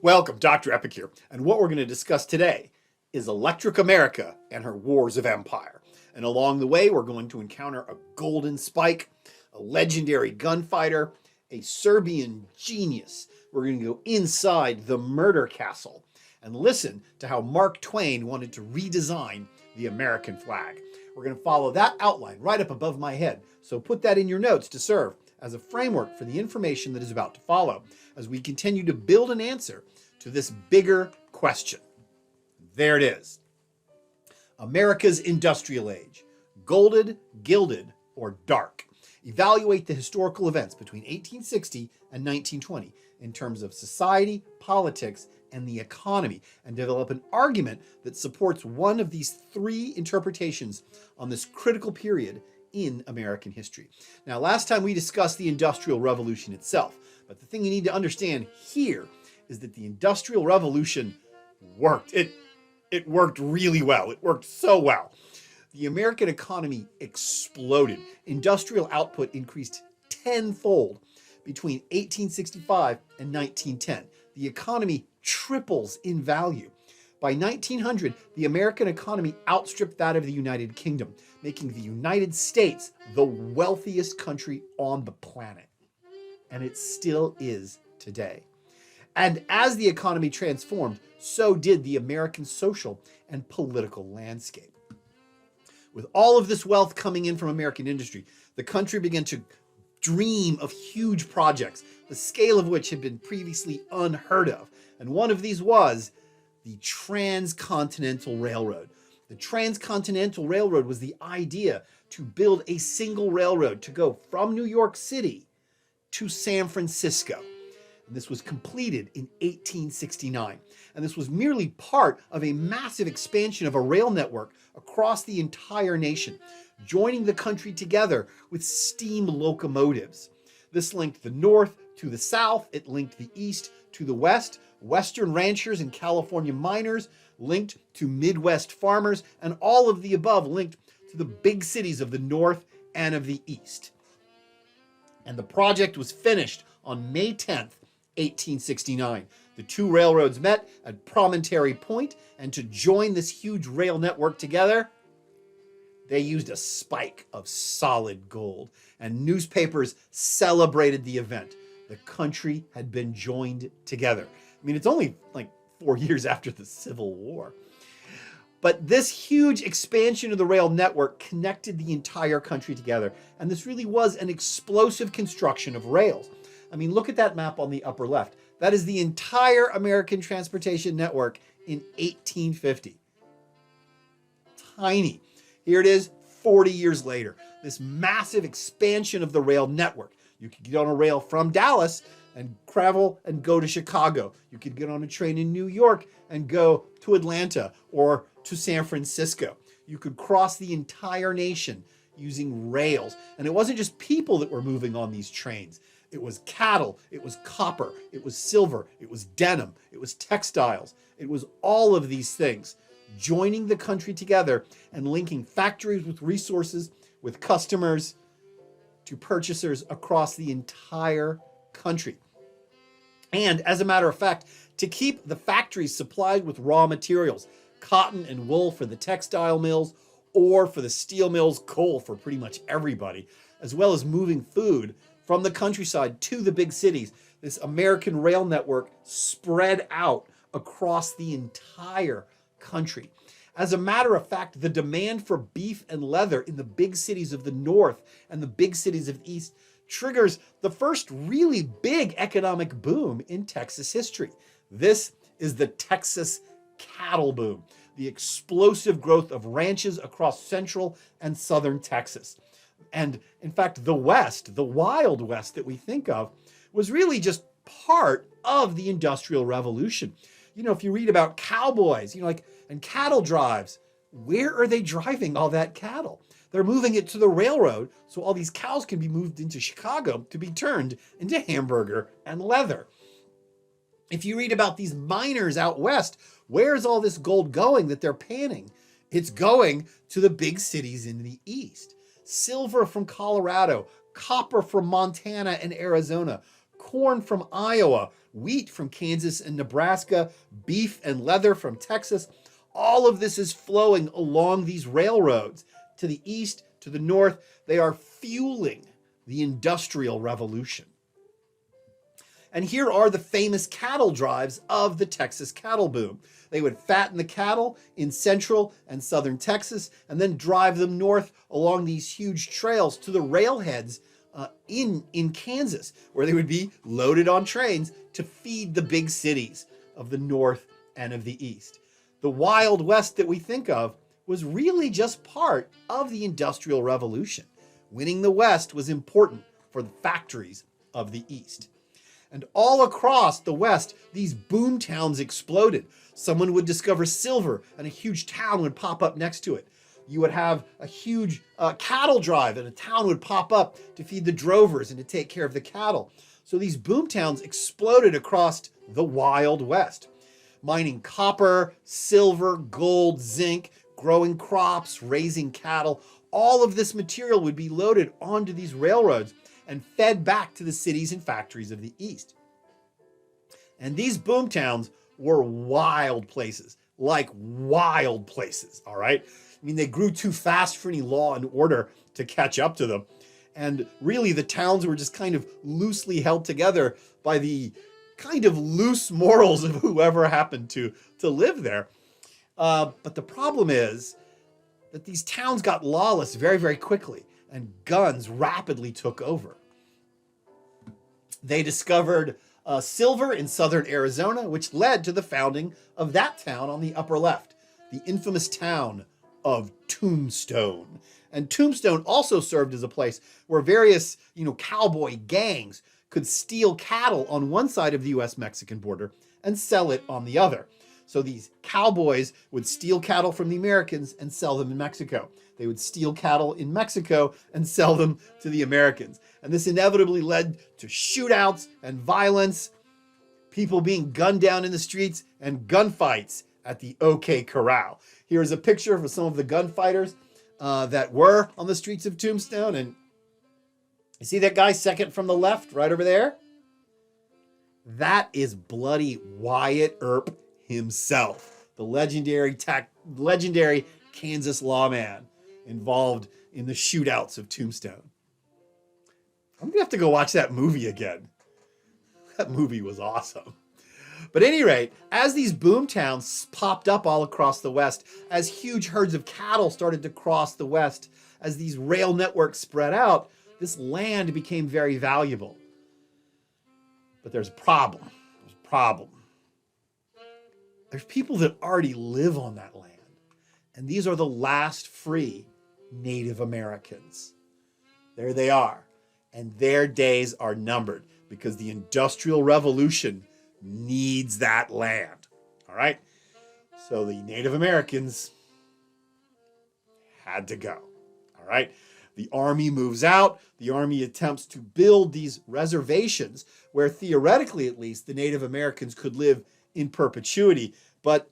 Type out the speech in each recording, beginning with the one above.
Welcome, Dr. Epic here, and what we're going to discuss today is Electric America and her wars of empire. And along the way, we're going to encounter a golden spike, a legendary gunfighter, a Serbian genius. We're going to go inside the murder castle and listen to how Mark Twain wanted to redesign the American flag. We're going to follow that outline right up above my head, so put that in your notes to serve as a framework for the information that is about to follow as we continue to build an answer to this bigger question. There it is. America's industrial age, golden, gilded, or dark. Evaluate the historical events between 1860 and 1920 in terms of society, politics, and the economy, and develop an argument that supports one of these three interpretations on this critical period in American history. Now, last time we discussed the Industrial Revolution itself, but the thing you need to understand here is that the Industrial Revolution worked. It worked really well. It worked so well. The American economy exploded. Industrial output increased tenfold between 1865 and 1910. The economy triples in value. By 1900, the American economy outstripped that of the United Kingdom, making the United States the wealthiest country on the planet. And it still is today. And as the economy transformed, so did the American social and political landscape. With all of this wealth coming in from American industry, the country began to dream of huge projects, the scale of which had been previously unheard of. And one of these was the Transcontinental Railroad. The Transcontinental Railroad was the idea to build a single railroad to go from New York City to San Francisco. And this was completed in 1869. And this was merely part of a massive expansion of a rail network across the entire nation, joining the country together with steam locomotives. This linked the North to the South. It linked the East to the West. Western ranchers and California miners linked to Midwest farmers, and all of the above linked to the big cities of the North and of the East. And the project was finished on May 10th, 1869. The two railroads met at Promontory Point, and to join this huge rail network together, they used a spike of solid gold, and newspapers celebrated the event. The country had been joined together. I mean, it's only like 4 years after the Civil War. But this huge expansion of the rail network connected the entire country together. And this really was an explosive construction of rails. I mean, look at that map on the upper left. That is the entire American transportation network in 1850. Tiny. Here it is 40 years later. This massive expansion of the rail network. You could get on a rail from Dallas and travel and go to Chicago. You could get on a train in New York and go to Atlanta or to San Francisco. You could cross the entire nation using rails. And it wasn't just people that were moving on these trains. It was cattle, it was copper, it was silver, it was denim, it was textiles. It was all of these things joining the country together and linking factories with resources, with customers, to purchasers across the entire country. And as a matter of fact, to keep the factories supplied with raw materials, cotton and wool for the textile mills, or for the steel mills, coal for pretty much everybody, as well as moving food from the countryside to the big cities, this American rail network spread out across the entire country. As a matter of fact, the demand for beef and leather in the big cities of the North and the big cities of the East triggers the first really big economic boom in Texas history. This is the Texas cattle boom, the explosive growth of ranches across central and southern Texas. And in fact, the West, the Wild West that we think of, was really just part of the Industrial Revolution. You know, if you read about cowboys, and cattle drives, where are they driving all that cattle? They're moving it to the railroad, so all these cows can be moved into Chicago to be turned into hamburger and leather. If you read about these miners out west, where's all this gold going that they're panning? It's going to the big cities in the east. Silver from Colorado, copper from Montana and Arizona, corn from Iowa, wheat from Kansas and Nebraska, beef and leather from Texas. All of this is flowing along these railroads to the east, to the north. They are fueling the Industrial Revolution. And here are the famous cattle drives of the Texas cattle boom. They would fatten the cattle in central and southern Texas and then drive them north along these huge trails to the railheads in Kansas, where they would be loaded on trains to feed the big cities of the north and of the east. The Wild West that we think of was really just part of the Industrial Revolution. Winning the West was important for the factories of the East. And all across the West, these boom towns exploded. Someone would discover silver and a huge town would pop up next to it. You would have a huge cattle drive and a town would pop up to feed the drovers and to take care of the cattle. So these boom towns exploded across the Wild West, mining copper, silver, gold, zinc, growing crops, raising cattle. All of this material would be loaded onto these railroads and fed back to the cities and factories of the East. And these boom towns were wild places, like wild places, all right? I mean, they grew too fast for any law and order to catch up to them. And really, the towns were just kind of loosely held together by the kind of loose morals of whoever happened to live there. But the problem is that these towns got lawless very, very quickly, and guns rapidly took over. They discovered silver in southern Arizona, which led to the founding of that town on the upper left, the infamous town of Tombstone. And Tombstone also served as a place where various, cowboy gangs could steal cattle on one side of the US-Mexican border and sell it on the other. So these cowboys would steal cattle from the Americans and sell them in Mexico. They would steal cattle in Mexico and sell them to the Americans. And this inevitably led to shootouts and violence, people being gunned down in the streets, and gunfights at the OK Corral. Here's a picture of some of the gunfighters that were on the streets of Tombstone. And you see that guy second from the left, right over there? That is bloody Wyatt Earp himself, the legendary Kansas lawman involved in the shootouts of Tombstone. I'm gonna have to go watch that movie again. That movie was awesome. But at any rate, as these boom towns popped up all across the West, as huge herds of cattle started to cross the West, as these rail networks spread out, this land became very valuable. But there's a problem. There's people that already live on that land. And these are the last free Native Americans. There they are. And their days are numbered because the Industrial Revolution needs that land. All right? So the Native Americans had to go. All right? The army moves out. The army attempts to build these reservations where theoretically, at least, the Native Americans could live in perpetuity. But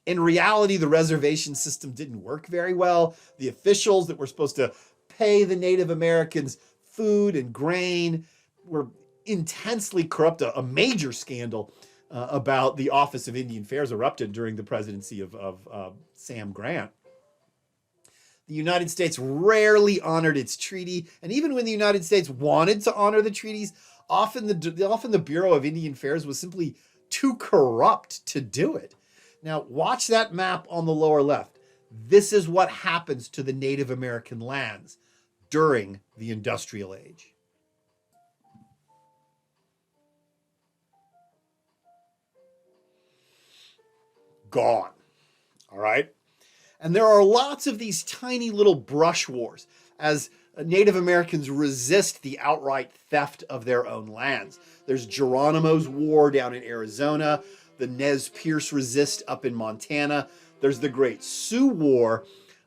in reality, the reservation system didn't work very well. The officials that were supposed to pay the Native Americans food and grain were intensely corrupt. A major scandal about the Office of Indian Affairs erupted during the presidency of Sam Grant. The United States rarely honored its treaty, and even when the United States wanted to honor the treaties, often the Bureau of Indian Affairs was simply too corrupt to do it. Now, watch that map on the lower left. This is what happens to the Native American lands during the Industrial Age. Gone. All right? And there are lots of these tiny little brush wars as Native Americans resist the outright theft of their own lands. There's Geronimo's War down in Arizona. The Nez Perce resist up in Montana. There's the Great Sioux War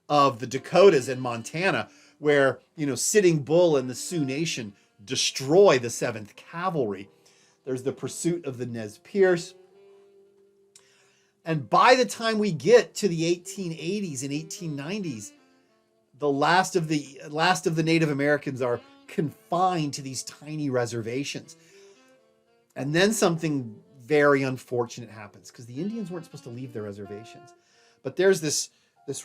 of the Dakotas in Montana, where, Sitting Bull and the Sioux Nation destroy the 7th Cavalry. There's the pursuit of the Nez Perce. And by the time we get to the 1880s and 1890s, the last of the Native Americans are confined to these tiny reservations. And then something very unfortunate happens because the Indians weren't supposed to leave their reservations. But there's this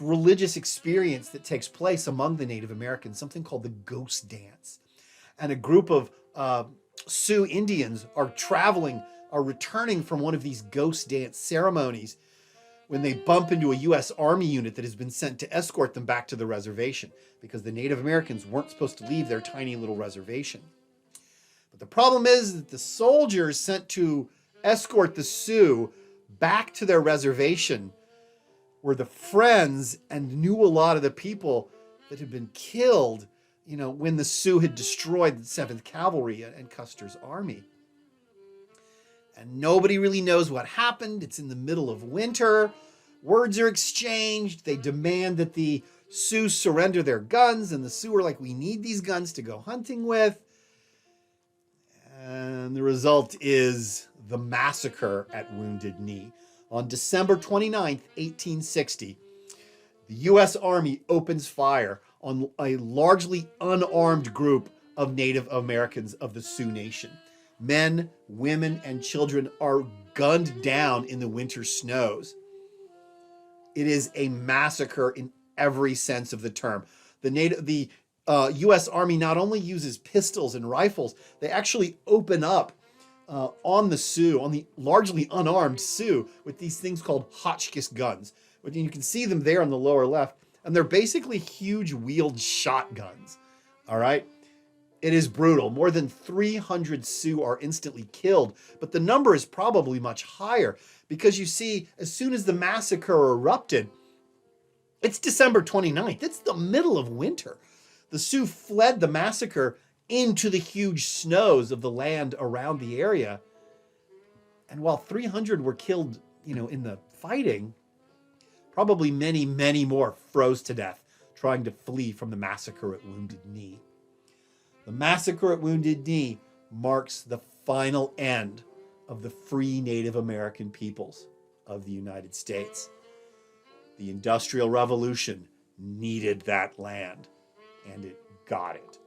religious experience that takes place among the Native Americans, something called the ghost dance. And a group of Sioux Indians are returning from one of these ghost dance ceremonies when they bump into a U.S. Army unit that has been sent to escort them back to the reservation because the Native Americans weren't supposed to leave their tiny little reservation. But the problem is that the soldiers sent to escort the Sioux back to their reservation were the friends and knew a lot of the people that had been killed, when the Sioux had destroyed the 7th Cavalry and Custer's army. And nobody really knows what happened. It's in the middle of winter. Words are exchanged. They demand that the Sioux surrender their guns, and the Sioux are like, we need these guns to go hunting with. And the result is the massacre at Wounded Knee. On December 29th, 1860, the U.S. Army opens fire on a largely unarmed group of Native Americans of the Sioux Nation. Men, women, and children are gunned down in the winter snows. It is a massacre in every sense of the term. The U.S. Army not only uses pistols and rifles, they actually open up on the Sioux, on the largely unarmed Sioux, with these things called Hotchkiss guns. You can see them there on the lower left, and they're basically huge wheeled shotguns. All right? It is brutal. More than 300 Sioux are instantly killed, but the number is probably much higher because you see, as soon as the massacre erupted, it's December 29th. It's the middle of winter. The Sioux fled the massacre into the huge snows of the land around the area. And while 300 were killed, in the fighting, probably many, many more froze to death trying to flee from the massacre at Wounded Knee. The massacre at Wounded Knee marks the final end of the free Native American peoples of the United States. The Industrial Revolution needed that land, and it got it.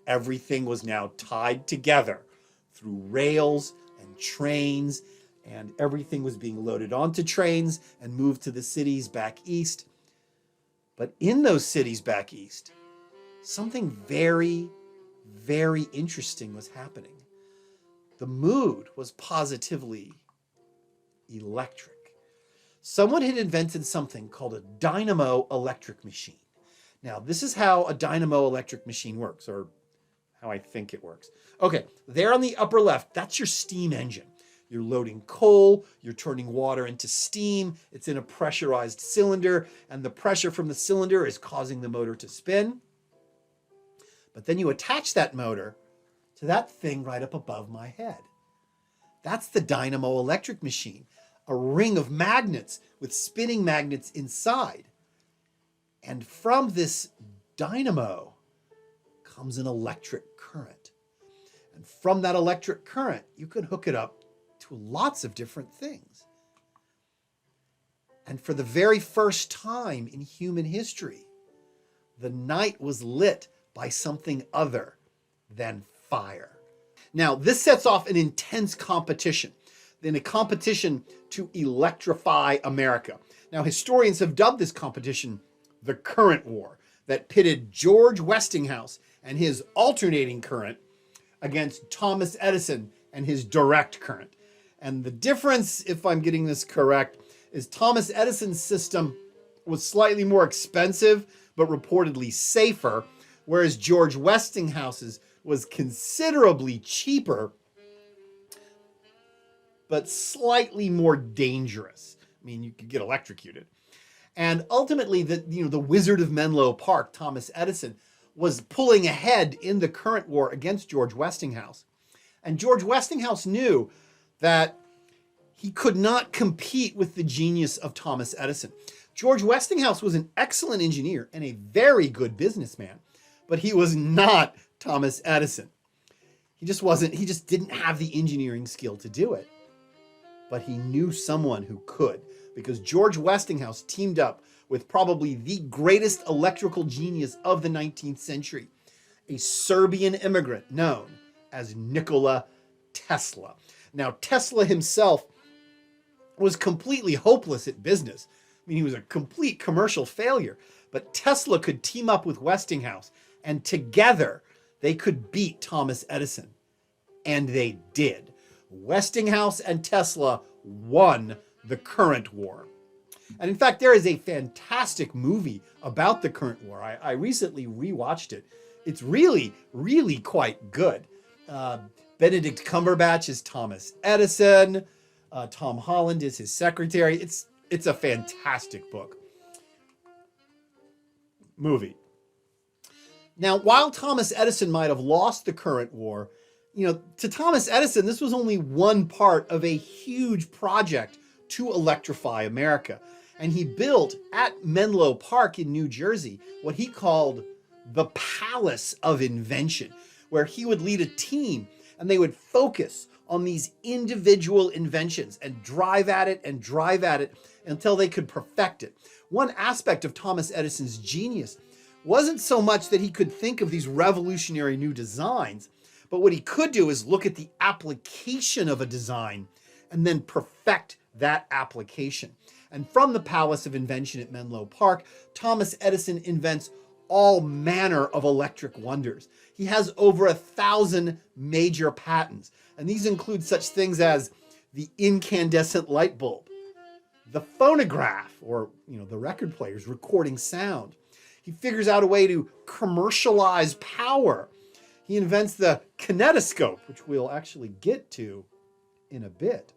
Everything was now tied together through rails and trains, and everything was being loaded onto trains and moved to the cities back east. But in those cities back east, something very, very interesting was happening. The mood was positively electric. Someone had invented something called a dynamo electric machine. Now, this is how a dynamo electric machine works, or how I think it works. Okay, there on the upper left, that's your steam engine. You're loading coal, you're turning water into steam, it's in a pressurized cylinder, and the pressure from the cylinder is causing the motor to spin. But then you attach that motor to that thing right up above my head. That's the dynamo electric machine, a ring of magnets with spinning magnets inside. And from this dynamo comes an electric current. And from that electric current, you can hook it up to lots of different things. And for the very first time in human history, the night was lit by something other than fire. Now, this sets off an intense competition, in a competition to electrify America. Now, historians have dubbed this competition the Current War, that pitted George Westinghouse and his alternating current against Thomas Edison and his direct current. And the difference, if I'm getting this correct, is Thomas Edison's system was slightly more expensive, but reportedly safer, whereas George Westinghouse's was considerably cheaper, but slightly more dangerous. I mean, you could get electrocuted. And ultimately, the Wizard of Menlo Park, Thomas Edison, was pulling ahead in the current war against George Westinghouse. And George Westinghouse knew that he could not compete with the genius of Thomas Edison. George Westinghouse was an excellent engineer and a very good businessman, but he was not Thomas Edison. He just didn't have the engineering skill to do it. But he knew someone who could, because George Westinghouse teamed up with probably the greatest electrical genius of the 19th century, a Serbian immigrant known as Nikola Tesla. Now, Tesla himself was completely hopeless at business. I mean, he was a complete commercial failure. But Tesla could team up with Westinghouse, and together they could beat Thomas Edison. And they did. Westinghouse and Tesla won the current war. And in fact, there is a fantastic movie about the current war. I recently rewatched it. It's really, really quite good. Benedict Cumberbatch is Thomas Edison. Tom Holland is his secretary. It's a fantastic movie. Now, while Thomas Edison might have lost the current war, to Thomas Edison, this was only one part of a huge project to electrify America. And he built at Menlo Park in New Jersey what he called the Palace of Invention, where he would lead a team and they would focus on these individual inventions and drive at it until they could perfect it. One aspect of Thomas Edison's genius wasn't so much that he could think of these revolutionary new designs, but what he could do is look at the application of a design and then perfect that application. And from the Palace of Invention at Menlo Park, Thomas Edison invents all manner of electric wonders. He has over 1,000 major patents, and these include such things as the incandescent light bulb, the phonograph, or the record players recording sound. He figures out a way to commercialize power. He invents the kinetoscope, which we'll actually get to in a bit.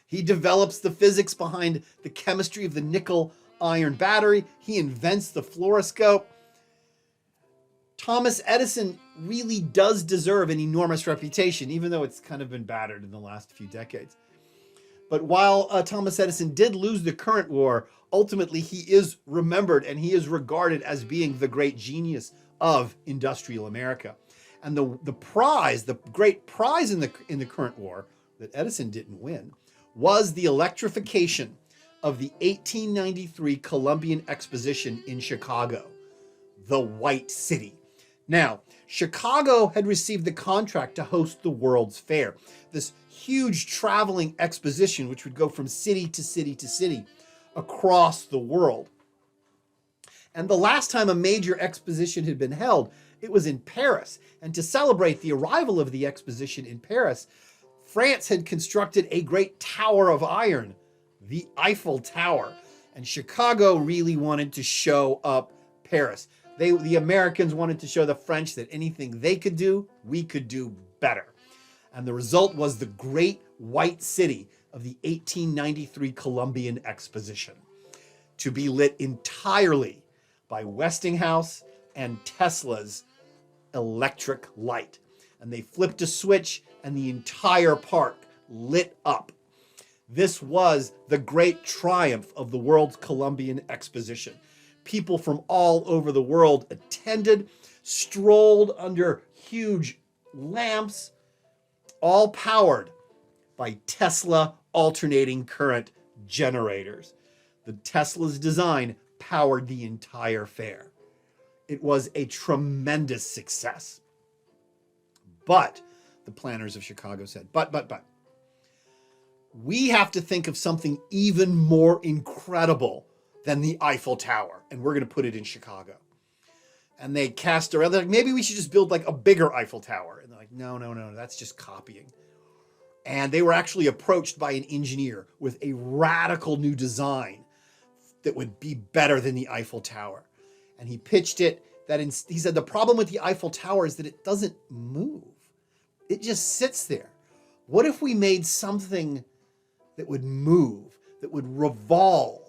He develops the physics behind the chemistry of the nickel-iron battery. He invents the fluoroscope. Thomas Edison really does deserve an enormous reputation, even though it's kind of been battered in the last few decades. But while Thomas Edison did lose the current war, ultimately he is remembered and he is regarded as being the great genius of industrial America. And the great prize in the current war that Edison didn't win was the electrification of the 1893 Columbian Exposition in Chicago, the White City. Now, Chicago had received the contract to host the World's Fair, this huge traveling exposition which would go from city to city to city across the world. And the last time a major exposition had been held, it was in Paris. And to celebrate the arrival of the exposition in Paris, France had constructed a great tower of iron, the Eiffel Tower. And Chicago really wanted to show up Paris. The Americans wanted to show the French that anything they could do, we could do better. And the result was the Great White City of the 1893 Columbian Exposition, to be lit entirely by Westinghouse and Tesla's electric light. And they flipped a switch and the entire park lit up. This was the great triumph of the World's Columbian Exposition. People from all over the world attended, strolled under huge lamps, all powered by Tesla alternating current generators. The Tesla's design powered the entire fair. It was a tremendous success. But, the planners of Chicago said, but, we have to think of something even more incredible than the Eiffel Tower, and we're going to put it in Chicago. And they cast around, they're like, maybe we should just build like a bigger Eiffel Tower. And they're like, no, that's just copying. And they were actually approached by an engineer with a radical new design that would be better than the Eiffel Tower. And he pitched it he said the problem with the Eiffel Tower is that it doesn't move. It just sits there. What if we made something that would move, that would revolve?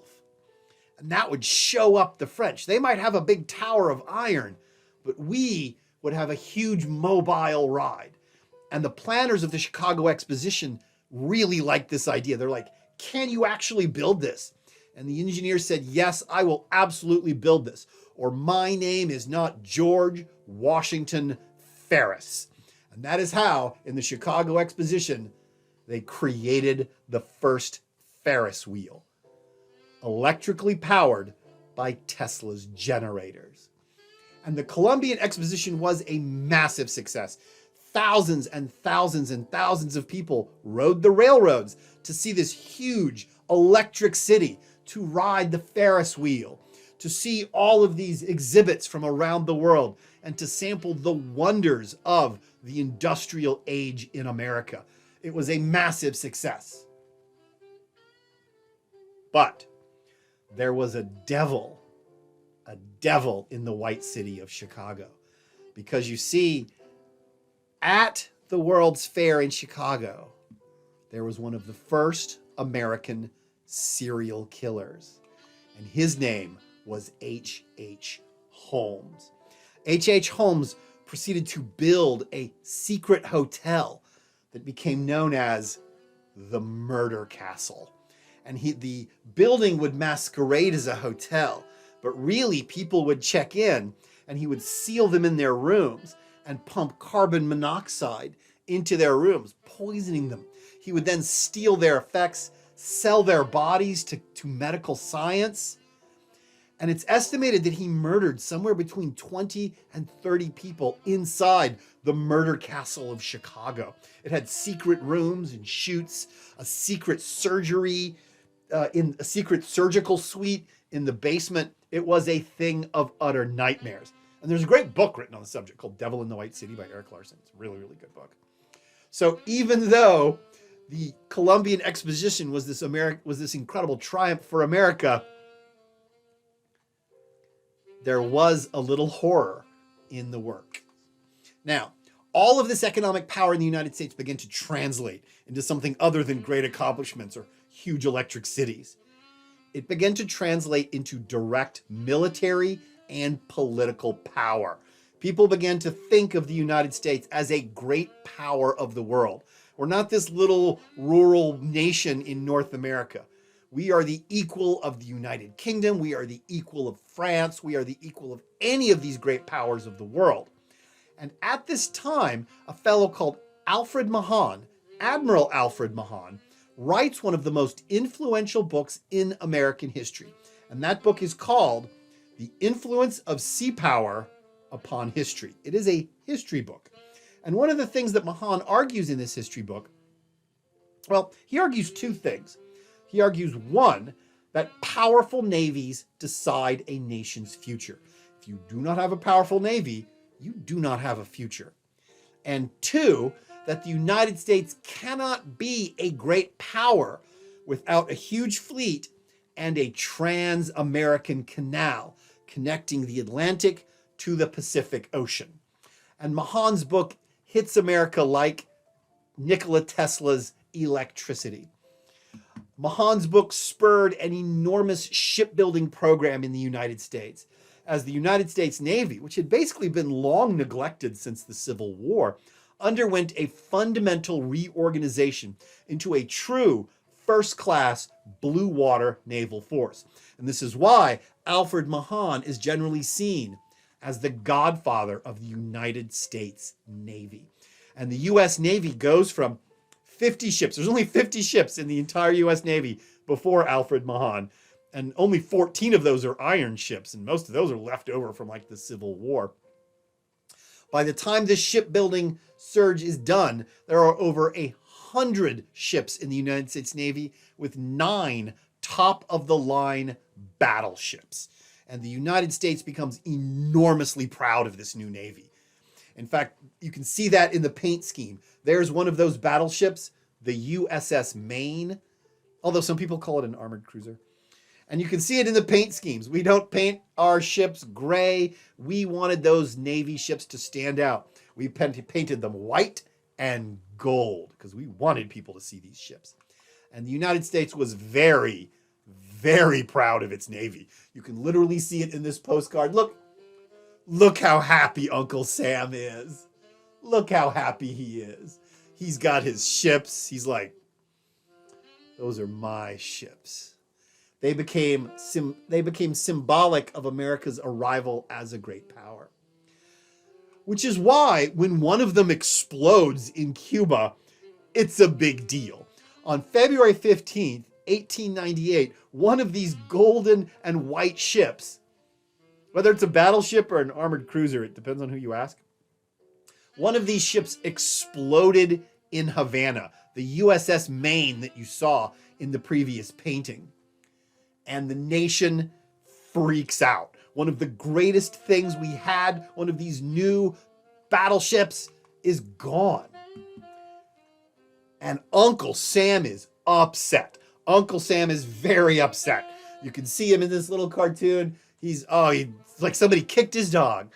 And that would show up the French. They might have a big tower of iron, but we would have a huge mobile ride. And the planners of the Chicago Exposition really liked this idea. They're like, can you actually build this? And the engineer said, yes, I will absolutely build this. Or my name is not George Washington Ferris. And that is how, in the Chicago Exposition, they created the first Ferris wheel, electrically powered by Tesla's generators. And the Columbian Exposition was a massive success. thousands and thousands and thousands of people rode the railroads to see this huge electric city, to ride the Ferris wheel, to see all of these exhibits from around the world, and to sample the wonders of the industrial age in America. It was a massive success. But there was a devil in the white city of Chicago. Because you see, at the World's Fair in Chicago, there was one of the first American serial killers. And his name was H.H. Holmes. H.H. Holmes proceeded to build a secret hotel that became known as the Murder Castle. And the building would masquerade as a hotel, but really people would check in and he would seal them in their rooms and pump carbon monoxide into their rooms, poisoning them. He would then steal their effects, sell their bodies to medical science. And it's estimated that he murdered somewhere between 20 and 30 people inside the Murder Castle of Chicago. It had secret rooms and chutes, a secret surgery, in a secret surgical suite in the basement. It was a thing of utter nightmares. And there's a great book written on the subject called Devil in the White City by Eric Larson. It's a really, really good book. So even though the Columbian Exposition was this incredible triumph for America, there was a little horror in the work. Now, all of this economic power in the United States began to translate into something other than great accomplishments or huge electric cities. It began to translate into direct military and political power. People began to think of the United States as a great power of the world. We're not this little rural nation in North America. We are the equal of the United Kingdom. We are the equal of France. We are the equal of any of these great powers of the world. And at this time, a fellow called Alfred Mahan, Admiral Alfred Mahan, writes one of the most influential books in American history. And that book is called The Influence of Sea Power Upon History. It is a history book. And one of the things that Mahan argues in this history book, well, he argues two things. He argues, one, that powerful navies decide a nation's future. If you do not have a powerful navy, you do not have a future. And two, that the United States cannot be a great power without a huge fleet and a trans-American canal connecting the Atlantic to the Pacific Ocean. And Mahan's book hits America like Nikola Tesla's electricity. Mahan's book spurred an enormous shipbuilding program in the United States, as the United States Navy, which had basically been long neglected since the Civil War, underwent a fundamental reorganization into a true first-class blue water naval force. And this is why Alfred Mahan is generally seen as the godfather of the United States Navy. And the U.S. Navy goes from 50 ships. There's only 50 ships in the entire U.S. Navy before Alfred Mahan. And only 14 of those are iron ships. And most of those are left over from like the Civil War. By the time this shipbuilding surge is done, there are over 100 ships in the United States Navy with 9 top-of-the-line battleships. And the United States becomes enormously proud of this new Navy. In fact, you can see that in the paint scheme. There's one of those battleships, the USS Maine, although some people call it an armored cruiser. And you can see it in the paint schemes. We don't paint our ships gray. We wanted those Navy ships to stand out. We painted them white and gold because we wanted people to see these ships. And the United States was very, very proud of its Navy. You can literally see it in this postcard. Look how happy Uncle Sam is. Look how happy he is. He's got his ships. He's like, those are my ships. They became symbolic of America's arrival as a great power. Which is why when one of them explodes in Cuba, it's a big deal. On February 15th, 1898, one of these golden and white ships, whether it's a battleship or an armored cruiser, it depends on who you ask, One of these ships exploded in Havana, the USS Maine that you saw in the previous painting. And the nation freaks out. One of the greatest things we had, one of these new battleships, is gone. And Uncle Sam is upset. Uncle Sam is very upset. You can see him in this little cartoon. He's like somebody kicked his dog.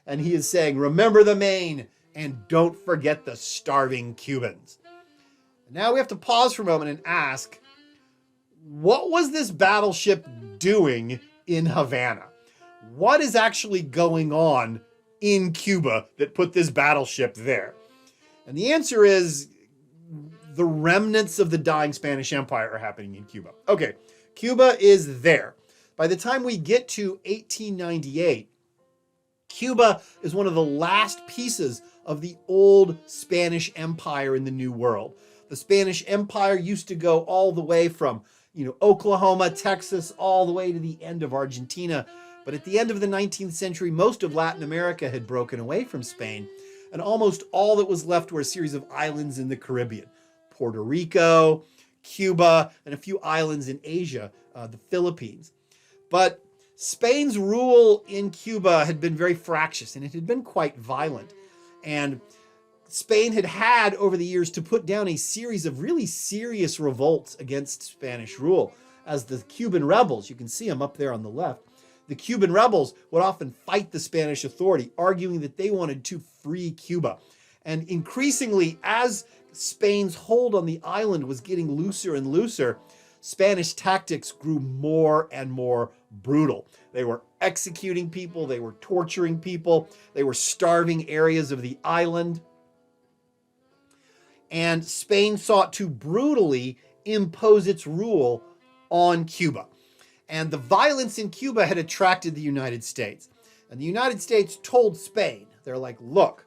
And he is saying, remember the Maine and don't forget the starving Cubans. Now we have to pause for a moment and ask, what was this battleship doing in Havana? What is actually going on in Cuba that put this battleship there? And the answer is the remnants of the dying Spanish Empire are happening in Cuba. Okay, Cuba is there. By the time we get to 1898, Cuba is one of the last pieces of the old Spanish Empire in the New World. The Spanish Empire used to go all the way from, Oklahoma, Texas, all the way to the end of Argentina. But at the end of the 19th century, most of Latin America had broken away from Spain, and almost all that was left were a series of islands in the Caribbean. Puerto Rico, Cuba, and a few islands in Asia, the Philippines. But Spain's rule in Cuba had been very fractious, and it had been quite violent. And Spain had over the years to put down a series of really serious revolts against Spanish rule, as the Cuban rebels, you can see them up there on the left, the Cuban rebels would often fight the Spanish authority, arguing that they wanted to free Cuba. And increasingly, as Spain's hold on the island was getting looser and looser, Spanish tactics grew more and more brutal. They were executing people, they were torturing people, they were starving areas of the island. And Spain sought to brutally impose its rule on Cuba. And the violence in Cuba had attracted the United States. And the United States told Spain, they're like, look,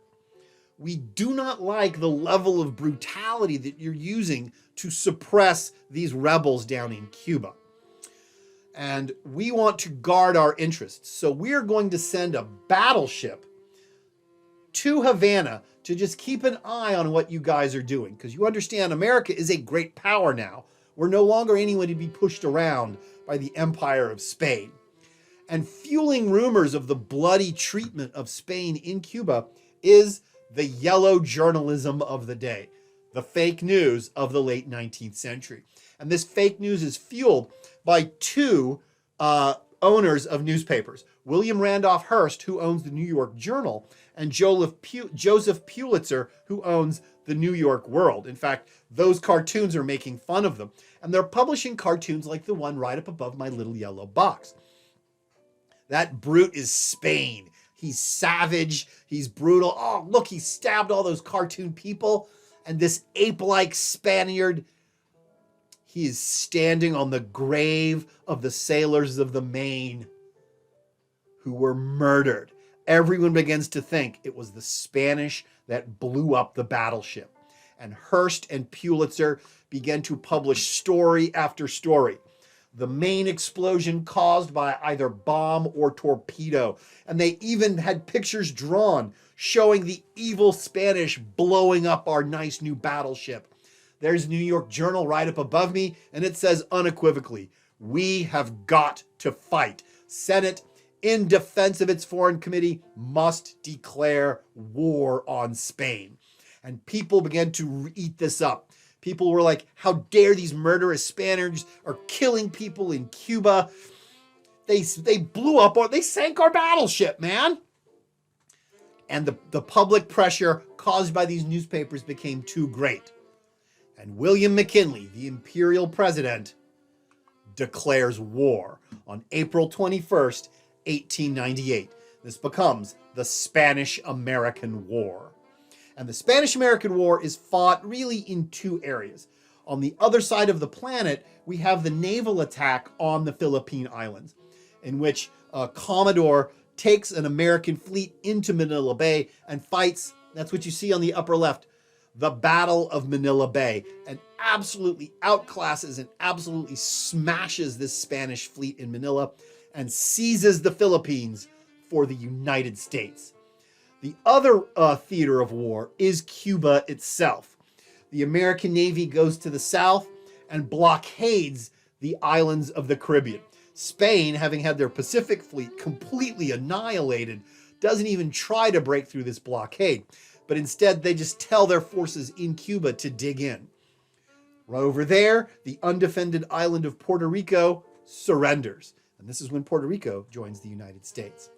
we do not like the level of brutality that you're using to suppress these rebels down in Cuba. And we want to guard our interests. So we're going to send a battleship to Havana to just keep an eye on what you guys are doing. Because you understand, America is a great power now. We're no longer anyone to be pushed around by the Empire of Spain. And fueling rumors of the bloody treatment of Spain in Cuba is the yellow journalism of the day, the fake news of the late 19th century. And this fake news is fueled by two owners of newspapers, William Randolph Hearst, who owns the New York Journal, and Joseph Pulitzer, who owns the New York World. In fact, those cartoons are making fun of them. And they're publishing cartoons like the one right up above my little yellow box. That brute is Spain. He's savage. He's brutal. Oh, look, he stabbed all those cartoon people. And this ape-like Spaniard, he is standing on the grave of the sailors of the Maine who were murdered. Everyone begins to think it was the Spanish that blew up the battleship. And Hearst and Pulitzer began to publish story after story. The Maine explosion caused by either bomb or torpedo. And they even had pictures drawn showing the evil Spanish blowing up our nice new battleship. There's New York Journal right up above me, and it says unequivocally, we have got to fight. Senate, in defense of its foreign committee, must declare war on Spain. And people began to eat this up. People were like, how dare these murderous Spaniards are killing people in Cuba. They blew up, or they sank our battleship, man. And the public pressure caused by these newspapers became too great. And William McKinley, the imperial president, declares war on April 21st, 1898. This becomes the Spanish-American War. And the Spanish-American War is fought really in two areas. On the other side of the planet, we have the naval attack on the Philippine Islands, in which Commodore takes an American fleet into Manila Bay and fights, that's what you see on the upper left, the Battle of Manila Bay, and absolutely outclasses and absolutely smashes this Spanish fleet in Manila and seizes the Philippines for the United States. The other theater of war is Cuba itself. The American Navy goes to the south and blockades the islands of the Caribbean. Spain, having had their Pacific fleet completely annihilated, doesn't even try to break through this blockade, but instead they just tell their forces in Cuba to dig in. Right over there, the undefended island of Puerto Rico surrenders. And this is when Puerto Rico joins the United States.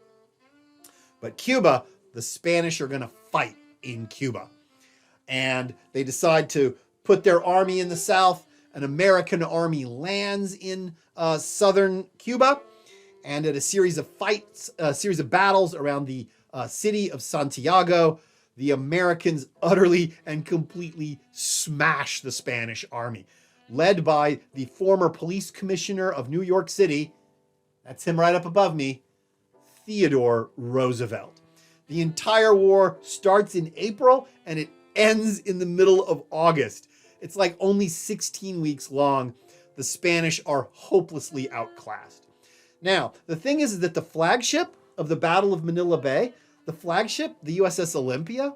But Cuba, the Spanish are going to fight in Cuba. And they decide to put their army in the south. An American army lands in southern Cuba. And at a series of fights, a series of battles around the city of Santiago, the Americans utterly and completely smash the Spanish army, led by the former police commissioner of New York City. That's him right up above me, Theodore Roosevelt. The entire war starts in April and it ends in the middle of August. It's like only 16 weeks long. The Spanish are hopelessly outclassed. Now, the thing is that the flagship of the Battle of Manila Bay, the flagship, the USS Olympia,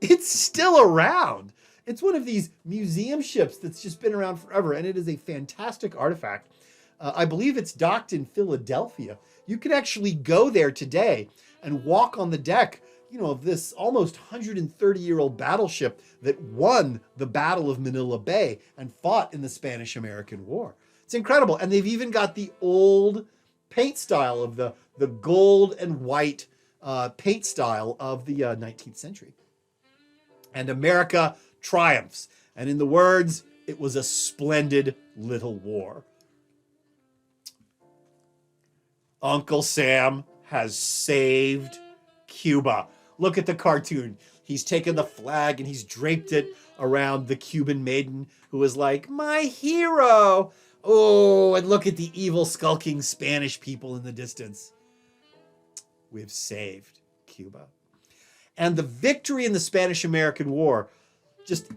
it's still around. It's one of these museum ships that's just been around forever, and it is a fantastic artifact. I believe it's docked in Philadelphia. You can actually go there today and walk on the deck, of this almost 130-year-old battleship that won the Battle of Manila Bay and fought in the Spanish-American War. It's incredible. And they've even got the old paint style of the gold and white paint style of the 19th century. And America triumphs. And in the words, it was a splendid little war. Uncle Sam has saved Cuba. Look at the cartoon. He's taken the flag and he's draped it around the Cuban maiden who is like, my hero. Oh, and look at the evil skulking Spanish people in the distance. We've saved Cuba. And the victory in the Spanish-American War just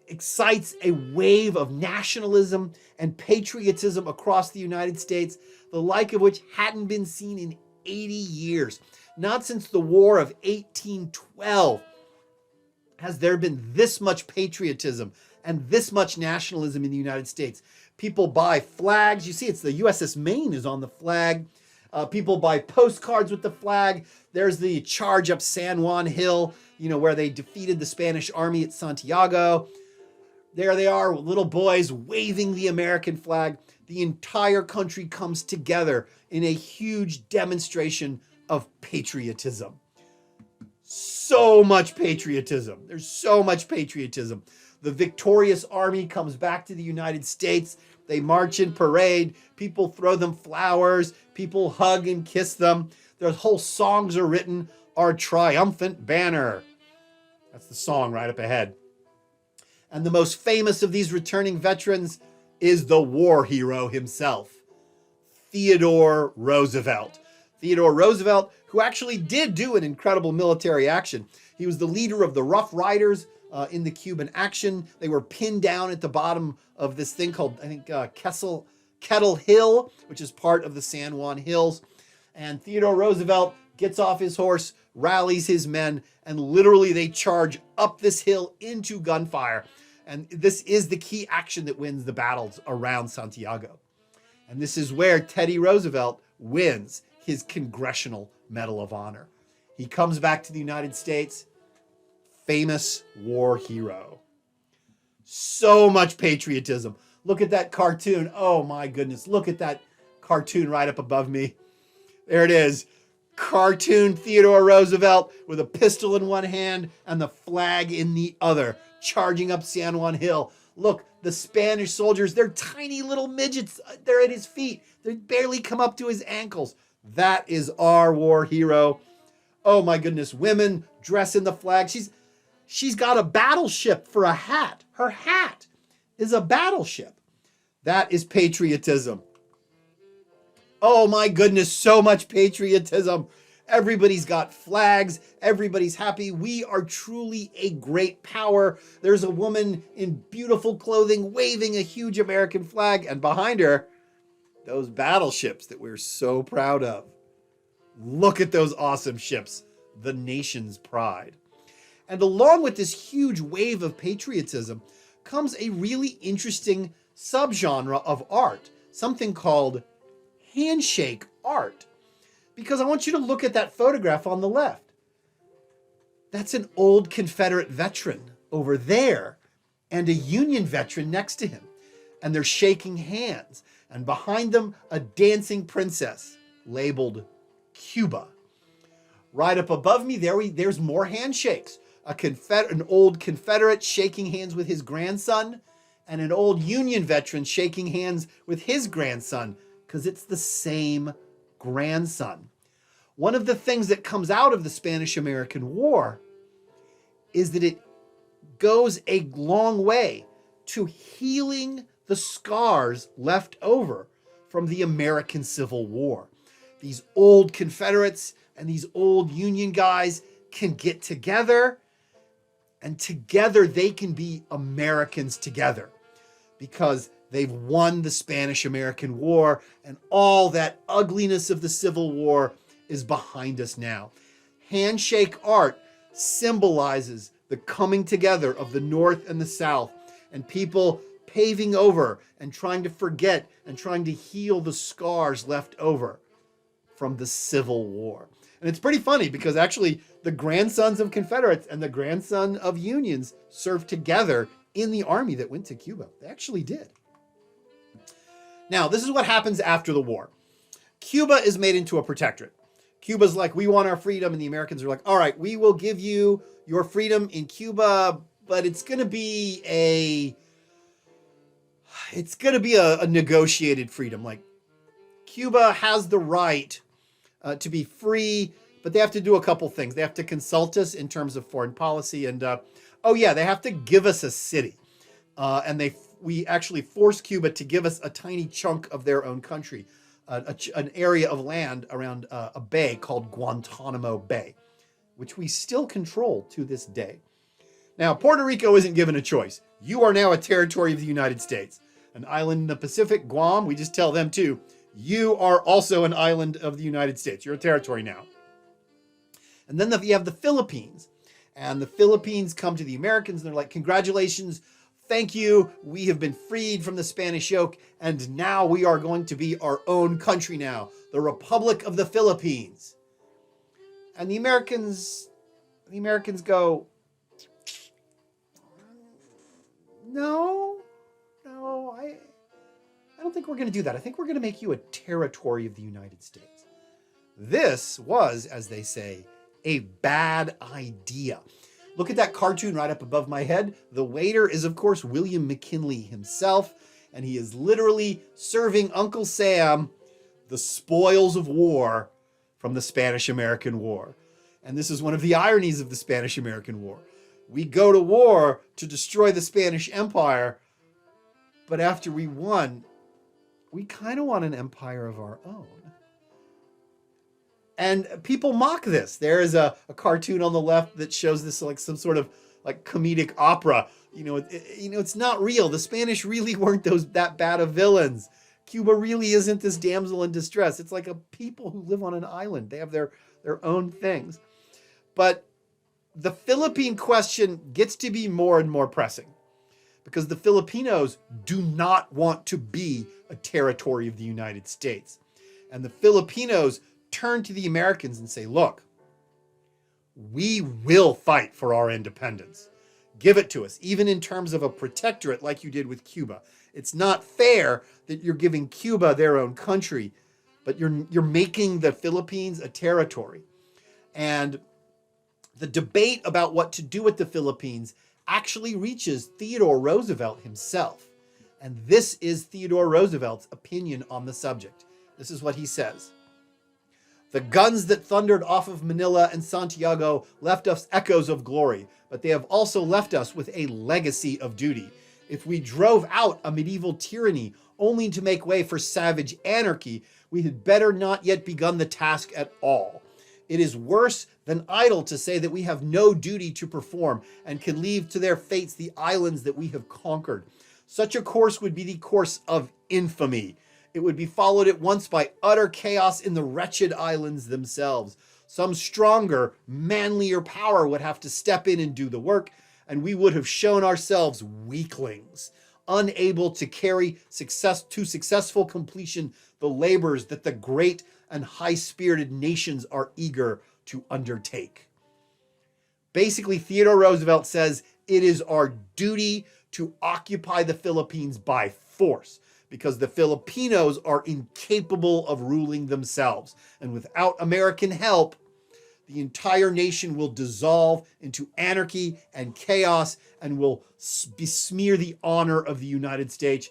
excites a wave of nationalism and patriotism across the United States, the like of which hadn't been seen in 80 years. Not since the War of 1812 has there been this much patriotism and this much nationalism in the United States. People buy flags. You see, it's the USS Maine is on the flag. People buy postcards with the flag. There's the charge up San Juan Hill, where they defeated the Spanish army at Santiago. There they are, little boys waving the American flag. The entire country comes together in a huge demonstration of patriotism. So much patriotism. There's so much patriotism. The victorious army comes back to the United States. They march in parade. People throw them flowers. People hug and kiss them. Their whole songs are written. Our triumphant banner. That's the song right up ahead. And the most famous of these returning veterans is the war hero himself, Theodore Roosevelt. Theodore Roosevelt, who actually did do an incredible military action. He was the leader of the Rough Riders in the Cuban action. They were pinned down at the bottom of this thing called, I think, Kettle Hill, which is part of the San Juan Hills. And Theodore Roosevelt gets off his horse, rallies his men, and literally they charge up this hill into gunfire. And this is the key action that wins the battles around Santiago. And this is where Teddy Roosevelt wins his Congressional Medal of Honor. He comes back to the United States, famous war hero. So much patriotism. Look at that cartoon. Oh my goodness. Look at that cartoon right up above me. There it is. Cartoon Theodore Roosevelt with a pistol in one hand and the flag in the other, charging up San Juan Hill. Look, the Spanish soldiers, they're tiny little midgets. They're at his feet. They barely come up to his ankles. That is our war hero. Oh my goodness. Women dress in the flag. She's got a battleship for a hat. Her hat is a battleship. That is patriotism. Oh my goodness, so much patriotism. Everybody's got flags. Everybody's happy. We are truly a great power. There's a woman in beautiful clothing waving a huge American flag, and behind her, those battleships that we're so proud of. Look at those awesome ships. the nation's pride. And along with this huge wave of patriotism comes a really interesting subgenre of art, something called handshake art. Because I want you to look at that photograph on the left. That's an old Confederate veteran over there and a Union veteran next to him. And they're shaking hands. And behind them, a dancing princess labeled Cuba. Right up above me, there's more handshakes. An old Confederate shaking hands with his grandson, and an old Union veteran shaking hands with his grandson, because it's the same grandson. One of the things that comes out of the Spanish-American War is that it goes a long way to healing the scars left over from the American Civil War. These old Confederates and these old Union guys can get together, and together they can be Americans together because they've won the Spanish-American War, and all that ugliness of the Civil War is behind us now. Handshake art symbolizes the coming together of the North and the South, and people paving over and trying to forget and trying to heal the scars left over from the Civil War. And it's pretty funny because actually the grandsons of Confederates and the grandson of Unions served together in the army that went to Cuba. They actually did. Now, this is what happens after the war. Cuba is made into a protectorate. Cuba's like, we want our freedom, and the Americans are like, all right, we will give you your freedom in Cuba, but it's going to be a negotiated freedom. Like, Cuba has the right to be free, but they have to do a couple things. They have to consult us in terms of foreign policy, and they have to give us a city. We actually forced Cuba to give us a tiny chunk of their own country, an area of land around a bay called Guantanamo Bay, which we still control to this day. Now, Puerto Rico isn't given a choice. You are now a territory of the United States. An island in the Pacific, Guam, we just tell them too, you are also an island of the United States. You're a territory now. And then you have the Philippines. And the Philippines come to the Americans and they're like, congratulations, thank you. We have been freed from the Spanish yoke. And now we are going to be our own country now. The Republic of the Philippines. And the Americans go, no, I don't think we're going to do that. I think we're going to make you a territory of the United States. This was, as they say, a bad idea. Look at that cartoon right up above my head. The waiter is, of course, William McKinley himself, and he is literally serving Uncle Sam the spoils of war from the Spanish-American War. And this is one of the ironies of the Spanish-American War. We go to war to destroy the Spanish Empire, but after we won, we kind of want an empire of our own. And people mock this. There is a cartoon on the left that shows this like some sort of like comedic opera. It's not real. The Spanish really weren't that bad of villains. Cuba really isn't this damsel in distress. It's like a people who live on an island. They have their own things. But the Philippine question gets to be more and more pressing because the Filipinos do not want to be a territory of the United States. And the Filipinos turn to the Americans and say, look, we will fight for our independence. Give it to us, even in terms of a protectorate like you did with Cuba. It's not fair that you're giving Cuba their own country, but you're making the Philippines a territory. And the debate about what to do with the Philippines actually reaches Theodore Roosevelt himself. And this is Theodore Roosevelt's opinion on the subject. This is what he says. The guns that thundered off of Manila and Santiago left us echoes of glory, but they have also left us with a legacy of duty. If we drove out a medieval tyranny only to make way for savage anarchy, we had better not yet begun the task at all. It is worse than idle to say that we have no duty to perform and can leave to their fates the islands that we have conquered. Such a course would be the course of infamy. It would be followed at once by utter chaos in the wretched islands themselves. Some stronger, manlier power would have to step in and do the work, and we would have shown ourselves weaklings, unable to carry to successful completion the labors that the great and high-spirited nations are eager to undertake. Basically, Theodore Roosevelt says it is our duty to occupy the Philippines by force because the Filipinos are incapable of ruling themselves. And without American help, the entire nation will dissolve into anarchy and chaos and will besmear the honor of the United States,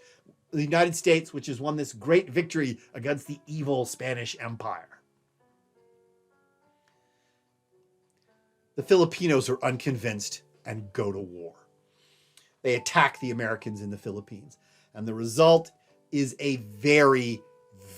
which has won this great victory against the evil Spanish Empire. The Filipinos are unconvinced and go to war. They attack the Americans in the Philippines. And the result is a very,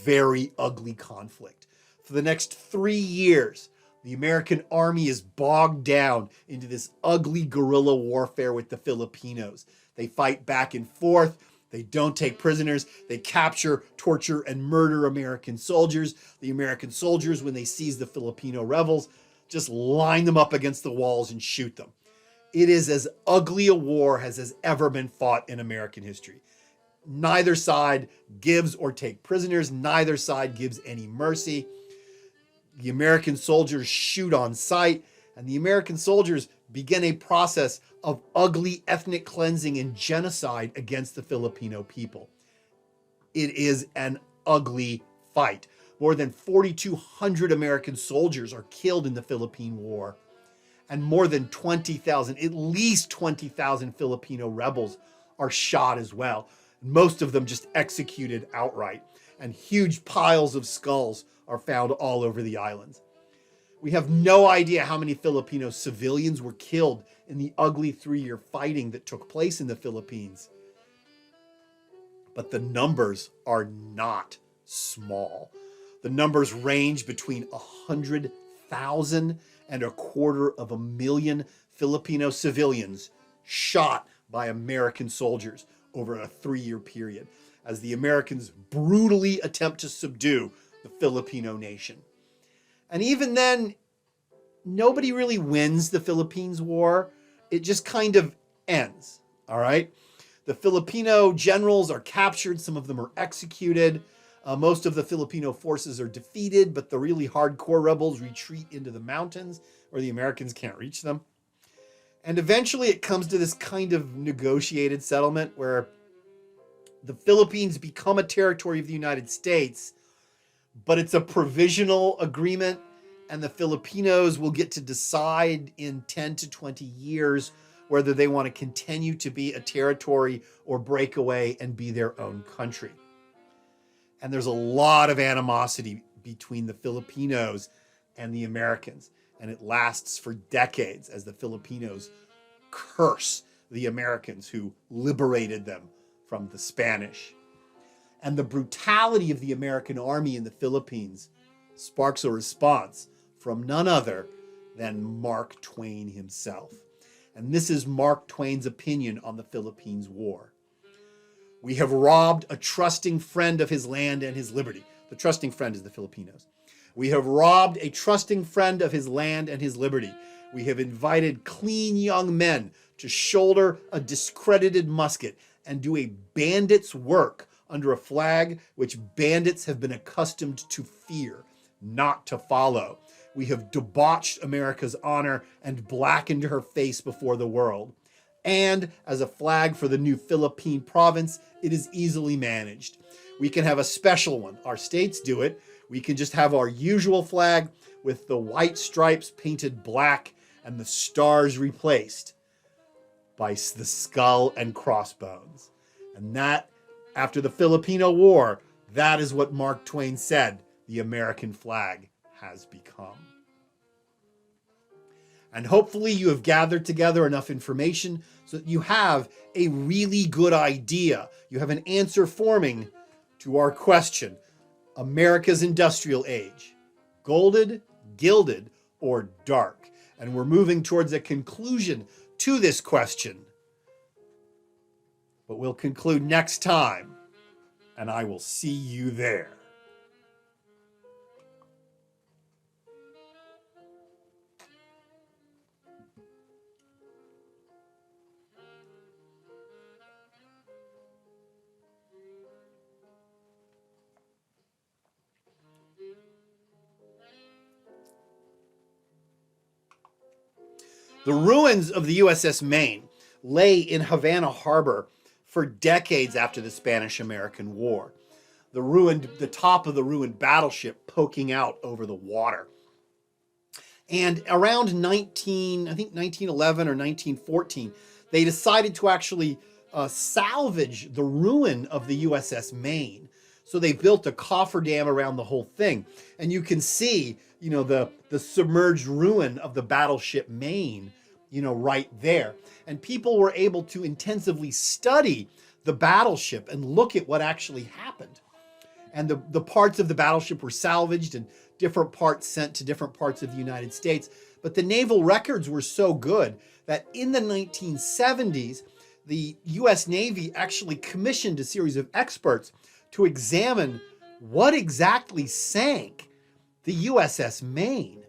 very ugly conflict. For the next 3 years, the American army is bogged down into this ugly guerrilla warfare with the Filipinos. They fight back and forth. They don't take prisoners. They capture, torture, and murder American soldiers. The American soldiers, when they seize the Filipino rebels, just line them up against the walls and shoot them. It is as ugly a war as has ever been fought in American history. Neither side gives or takes prisoners. Neither side gives any mercy. The American soldiers shoot on sight, and the American soldiers begin a process of ugly ethnic cleansing and genocide against the Filipino people. It is an ugly fight. More than 4,200 American soldiers are killed in the Philippine War, and more than 20,000, at least 20,000 Filipino rebels are shot as well. Most of them just executed outright, and huge piles of skulls are found all over the islands. We have no idea how many Filipino civilians were killed in the ugly 3-year fighting that took place in the Philippines. But the numbers are not small. The numbers range between 100,000 and 250,000 Filipino civilians shot by American soldiers over a 3-year period as the Americans brutally attempt to subdue the Filipino nation. And even then, nobody really wins the Philippines War. It just kind of ends, all right? The Filipino generals are captured. Some of them are executed. Most of the Filipino forces are defeated, but the really hardcore rebels retreat into the mountains where the Americans can't reach them. And eventually it comes to this kind of negotiated settlement where the Philippines become a territory of the United States, but it's a provisional agreement, and the Filipinos will get to decide in 10 to 20 years whether they want to continue to be a territory or break away and be their own country. And there's a lot of animosity between the Filipinos and the Americans, and it lasts for decades as the Filipinos curse the Americans who liberated them from the Spanish. And the brutality of the American army in the Philippines sparks a response from none other than Mark Twain himself. And this is Mark Twain's opinion on the Philippines War. We have robbed a trusting friend of his land and his liberty. The trusting friend is the Filipinos. We have robbed a trusting friend of his land and his liberty. We have invited clean young men to shoulder a discredited musket and do a bandit's work under a flag which bandits have been accustomed to fear, not to follow. We have debauched America's honor and blackened her face before the world. And as a flag for the new Philippine province, it is easily managed. We can have a special one. Our states do it. We can just have our usual flag with the white stripes painted black and the stars replaced by the skull and crossbones. And that, after the Filipino War, that is what Mark Twain said the American flag has become. And hopefully you have gathered together enough information so that you have a really good idea. You have an answer forming to our question, America's industrial age, golden, gilded, or dark? And we're moving towards a conclusion to this question. But we'll conclude next time, and I will see you there. The ruins of the USS Maine lay in Havana Harbor for decades after the Spanish-American War. The top of the ruined battleship poking out over the water. And around 1911 or 1914, they decided to actually salvage the ruin of the USS Maine. So they built a cofferdam around the whole thing. And you can see, the submerged ruin of the battleship Maine, right there. And people were able to intensively study the battleship and look at what actually happened. And the parts of the battleship were salvaged and different parts sent to different parts of the United States. But the naval records were so good that in the 1970s, the U.S. Navy actually commissioned a series of experts to examine what exactly sank the USS Maine.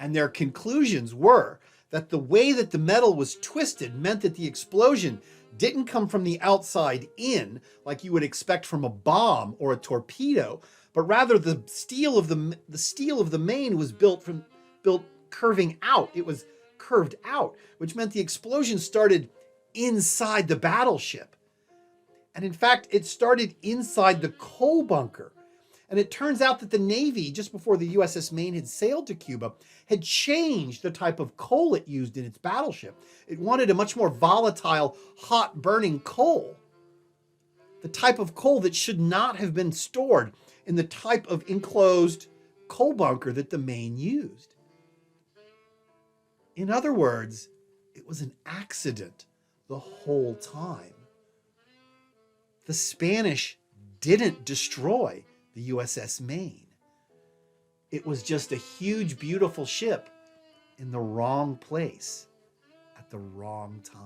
And their conclusions were that the way that the metal was twisted meant that the explosion didn't come from the outside in, like you would expect from a bomb or a torpedo, but rather the steel of the Maine was built curving out. It was curved out, which meant the explosion started inside the battleship. And in fact, it started inside the coal bunker. And it turns out that the Navy, just before the USS Maine had sailed to Cuba, had changed the type of coal it used in its battleship. It wanted a much more volatile, hot-burning coal. The type of coal that should not have been stored in the type of enclosed coal bunker that the Maine used. In other words, it was an accident the whole time. The Spanish didn't destroy the USS Maine. It was just a huge, beautiful ship in the wrong place at the wrong time.